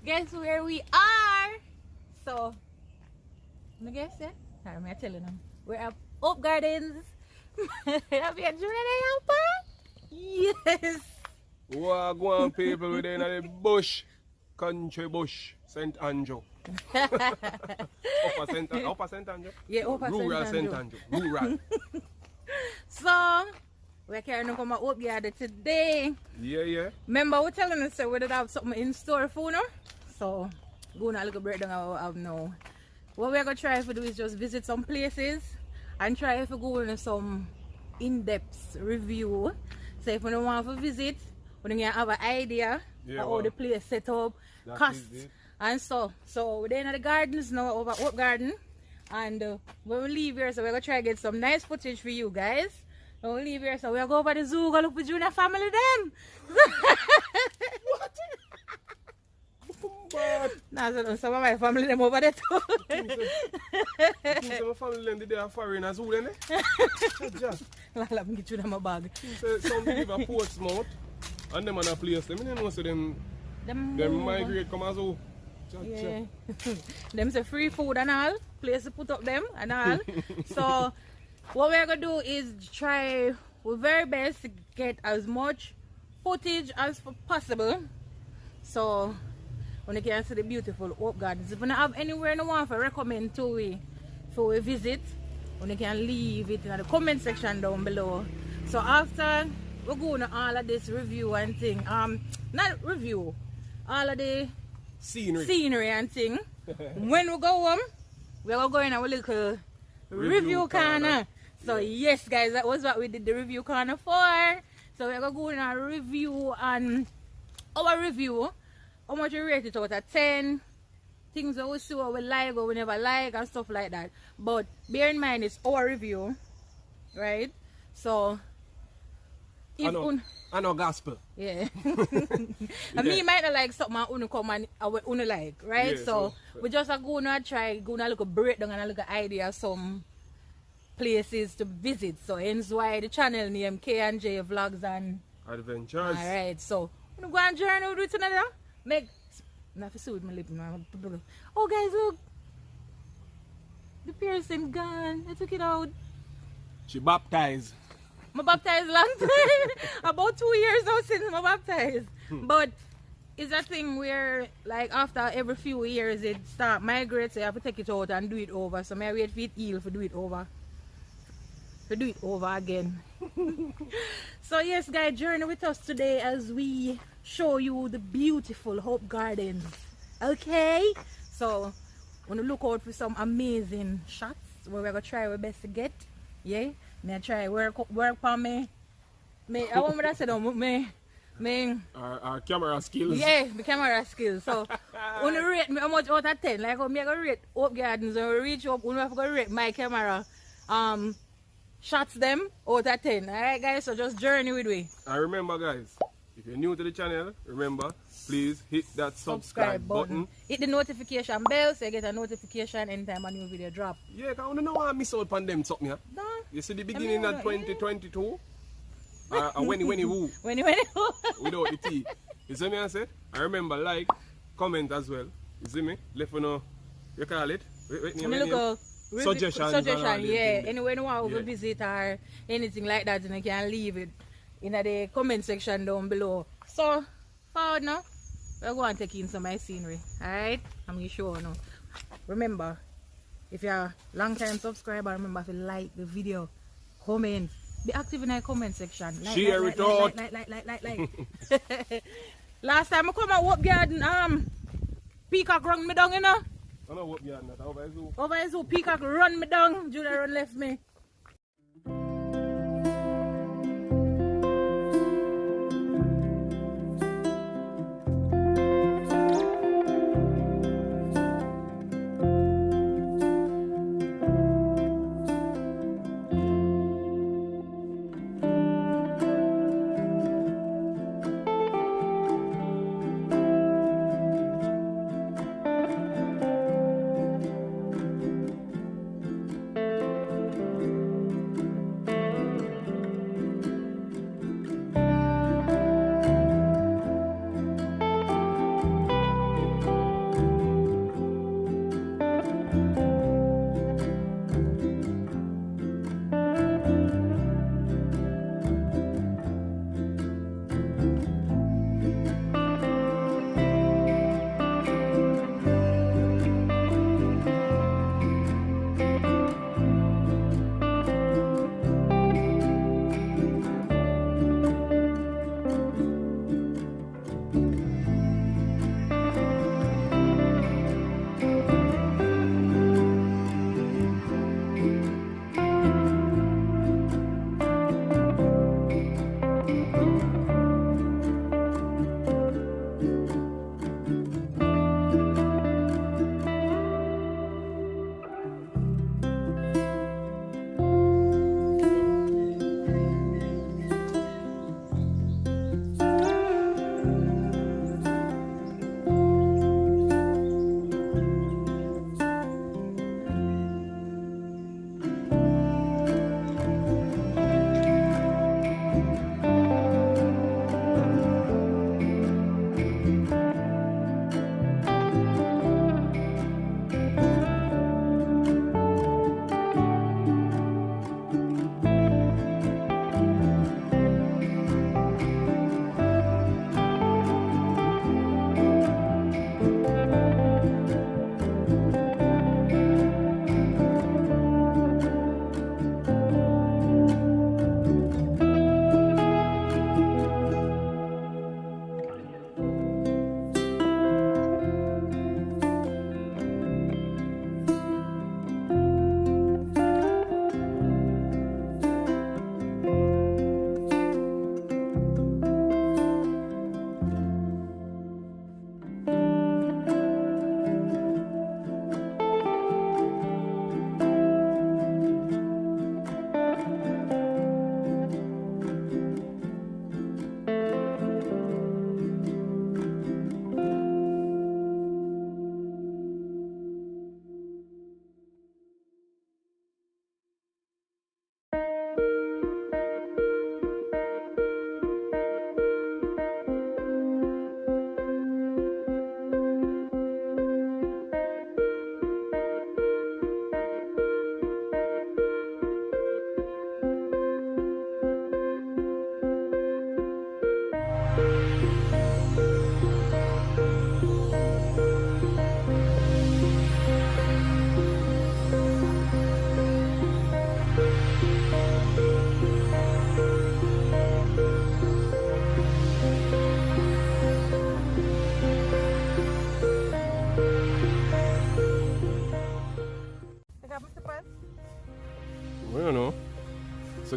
Guess where we are? So, I guess, yeah? I'm telling them. We're at Hope Gardens. Have you enjoyed it, Alpha? Yes. Wagwan people within the bush, country bush, St. Andrew. Upper St. Andrew? Yeah, Upper Rural St. St. Andrew. Rural. So, we're carrying on from our Hope Garden today. Yeah. Remember, we're telling us that we don't have something in store for now. So, going a little breakdown of now. What we're going to try to do is just visit some places and try to go into some in-depth review. So if we don't want to visit, we don't have an idea of how the place set up, cost and stuff. So we're in the gardens now, over Hope Garden. And when we leave here, so we're going to try to get some nice footage for you guys. When we leave here, so we're going to go over the zoo, go look for Junior family them. What? Nah, so some of my family them over there too. Some family them they are foreign as well, eh? Let me get you them a bag. Some live at Portsmouth and them on a place. Them didn't know so them migrate come as well. Yeah. Them say free food and all, place to put up them and all. So what we're gonna do is try our very best to get as much footage as possible. So when you can see the beautiful Hope Gardens. If you don't have anywhere you want to recommend to we for we visit, when you can leave it in the comment section down below. So after we're going to all of this review and thing, not review, all of the scenery and thing. When we go home, we're gonna go in our little review corner. So yes guys, that was what we did the review corner for. So we're gonna go in a review and our review. How much you rate it out of 10? Things that we see what we like or we never like and stuff like that. But bear in mind it's our review, right? So if I know gospel. yeah. And me might not like something I come and I like, right? Yeah, so we just are gonna look a breakdown and look at idea of some places to visit. So hence why the channel name K&J Vlogs and Adventures. Alright, so we're going on journey with it another. Make not for with my lip now. Oh guys, look, the piercing gone. I took it out. She baptized. I baptized long time. About 2 years now since I baptized. But it's a thing where like after every few years it start migrate, so you have to take it out and do it over. So I wait for it heal for do it over. To do it over again. So yes guys, journey with us today as we show you the beautiful Hope Gardens. Okay, so want to look out for some amazing shots where we're gonna try our best to get. Yeah, me try work on me. I want me to say me Our camera skills. yeah, the camera skills. So want to rate me how much out of 10? Like how me gonna rate Hope Gardens when we reach up, we have to rate my camera shots them out of 10. Alright guys, so just journey with me. And remember guys, if you're new to the channel, remember, please hit that subscribe button. Hit the notification bell so you get a notification anytime a new video drop. Yeah, because I don't know why I miss out on them something. Yeah? No. You see the beginning of 2022? When who? When Without the T. You see me I said? I remember like, comment as well. You see me? Left no, you call it? Suggestion, yeah. Anyway, you want to visit or anything like that, you can leave it in the comment section down below. So, forward now, we're going to take in some of my scenery. Alright? I'm sure now. Remember, if you're a long time subscriber, remember to like the video, comment, be active in the comment section. Share it out. Like. Last time I come at Hope Garden, peacock run me down, you know. I know what Garden, that over zoo. Over zoo, peacock run me down, Judah run left me.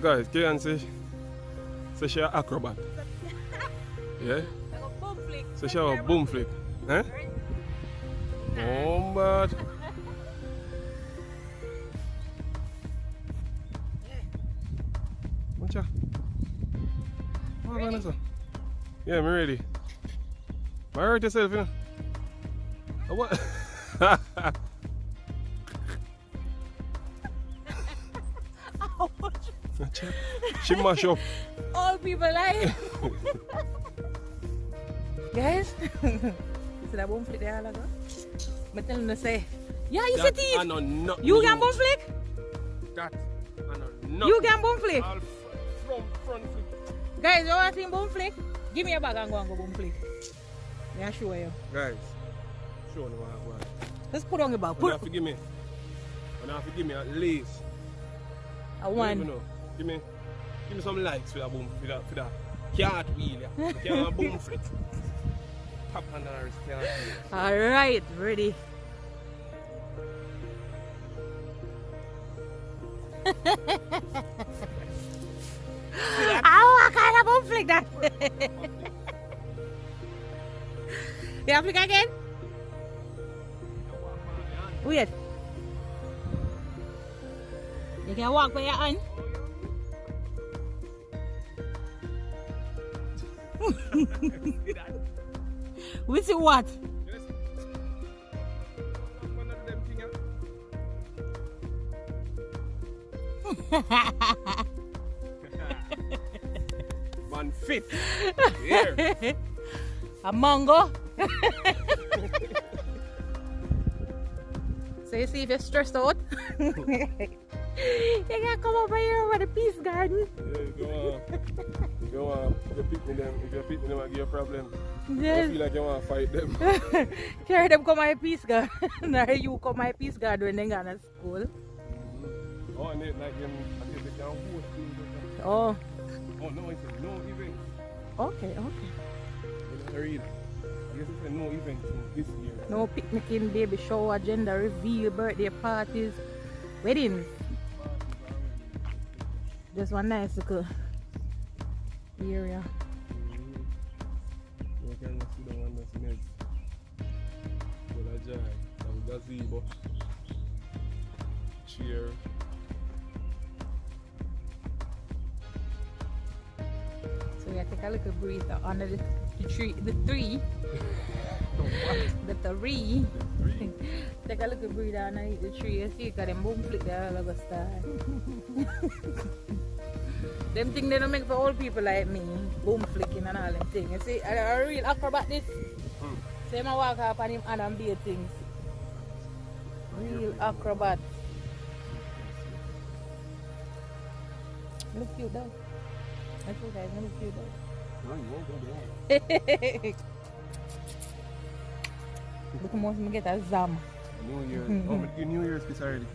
guys, Kayan say she an acrobat. Yeah? Like a boom flick. So she have a boom flick. Eh? Oh, but. What's ya? Oh, Vanessa. Yeah, I'm ready. I hurt yourself, you know. Oh, what? She mash up. All people like. Guys, see that boom flick there, like I'm telling you to say, yeah, you That see I know teeth. not You can boom flick? That I know not. You can boom flick? All front flick. Guys, you want to see boom flick? Give me a bag and go boom flick. Yeah, show you. Guys, show me what. Let's put on your bag. You have to give me. You have to give me at least. A one. You know, give me some likes for that boom for that cartwheel. Yeah. Can't boom flick. Pop and ours can't wheel. Alright, ready. What kind of boom flick that? You have flick again? Wait. You can walk by your hand. We see what? Man fit. Here. A mango. So you see if you're stressed out, you can come over here over the peace garden. Yeah, if you pick me them, I give you a problem. Yes. I feel like you want to fight them. Carry them come my peace garden. Or you come my peace garden when they go to school. Oh, and then like them, I think they can host things. Oh. Oh no, it says no event. Okay. I read. I guess it said no event this year. No picnicking, baby shower, gender reveal, birthday parties, weddings. Just one nice little area. You can see the one that's next. Well, I jive. Some gazebo. Cheer. So we take a little breather under the tree, the three. The three. Take a little breather under the tree. You see, because them boom flick there, all of a start. Them things they don't make for old people like me. Boom flicking and all them things. You see, a real acrobat this. So I walk up on him and be things. Real acrobat. Look cute though. That's what guys look cute though. No, you won't go there. Look how much I get a zam. New Year's. Oh, I'm going New Year's kiss already.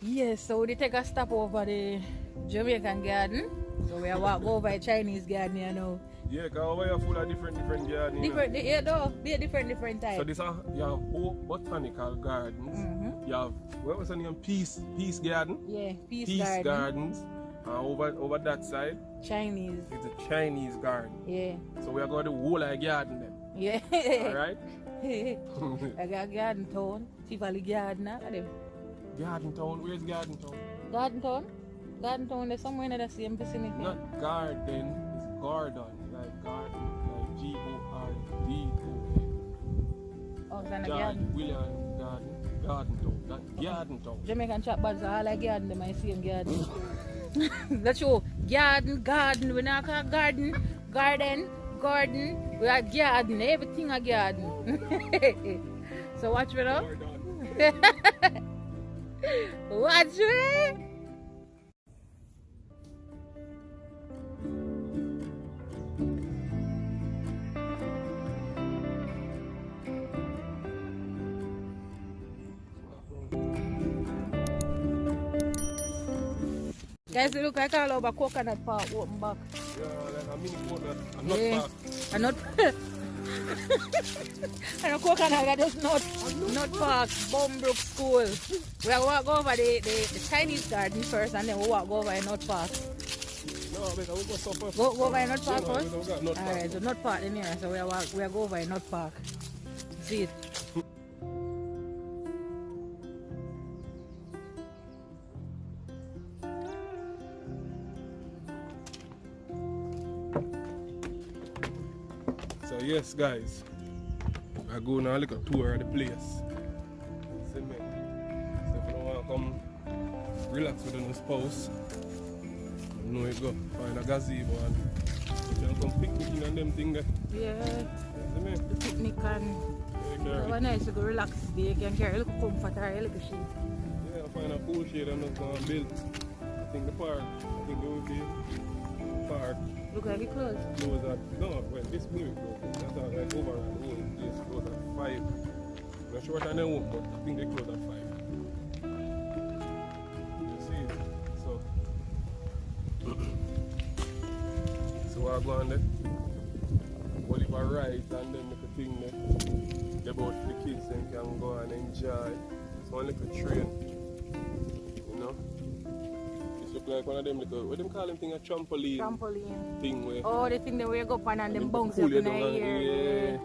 Yes, so we take a stop over the Jamaican garden. So we walk over the Chinese garden, you know. Yeah, because over here full of different gardens. Different, yeah, though. Be a different type. So this you have both botanical gardens. You have, what was the name? Peace Garden. Yeah, Peace Gardens. And over that side, Chinese. it's a Chinese garden. Yeah. So we are going to the whole of the garden then. Yeah. Alright? I got Garden Town, Tivoli Garden, look at them. Garden Town, where's Garden Town? Garden Town? Garden Town, there's somewhere in the same vicinity. Not garden, it's garden. Like garden, like G-O-R-D-O-N. Oh, it's in the garden. William Garden Town, not Garden Town. Jamaican chap buds are all like garden, they might same garden. That's true. Garden, we not call garden, we are garden, everything a garden. So watch me now. Watch me. Guys, it look like all over Coconut Park open back. Yeah, like a mini coconut, a nut park. A nut. And a coconut, that is nut park, Bombrook School. We are walk over the Chinese garden first and then we walk over a nut park. No, because we go so first. Go over a nut park Yeah, first? we got nut park. Alright, so nut park in here, so we are go over a nut park. See it. So yes guys, we're going on a little tour of the place. See me? So if you don't want to come relax with your spouse, you know you go find a gazebo and you can come picnicking and them things there. Yeah, See me? the picnic and Yeah, it's nice to go relax there. You can carry a little comfort or a little shade. yeah, find a cool shade and just go and build. I think the park, I think there will be park. Look like it closed. Close at, no, well, this morning closed. That's all like overall, the whole place closed at 5. I'm not sure what time they open, but I think they close at 5. You see it? So we're going there. Oliver Wright and then make a thing there. About the kids then can go and enjoy. It's one little train. You know? Look like one of them little, what them call them thing, a trampoline thing where Oh, the thing that we go up and them bounce pull up you in the down and- air. yeah.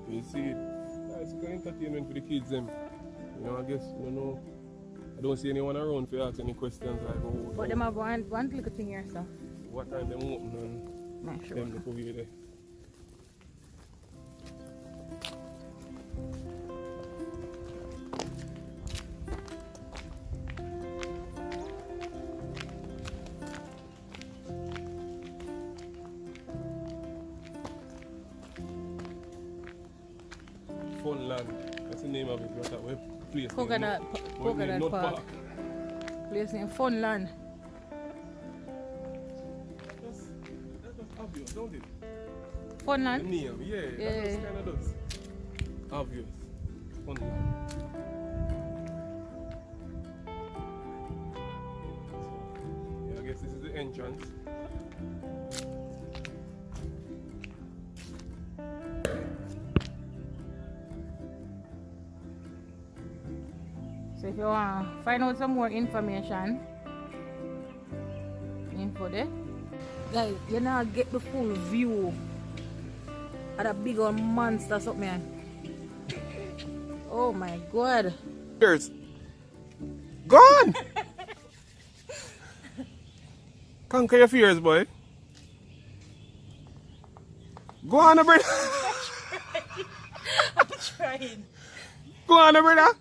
You see it? Yeah, it's a good entertainment for the kids them. You know, I guess, you know, I don't see anyone around for ask any questions like, oh, But them have one little thing here, so. what time them open and Not sure. them look over there. Funland, that's the name of it, right? That place. Coconut Park. Place named Funland. That's obvious, don't it? The Funland? name, yeah, Yeah. that's kind of does. Obvious. Funland. Yeah, I guess this is the entrance. So if you want to find out some more information, info there. Guys, you now get the full view of that big old monster up man. Oh my god. Cheers. Gone! Conquer your fears, boy. Go on, brother. I'm trying. Go on, brother.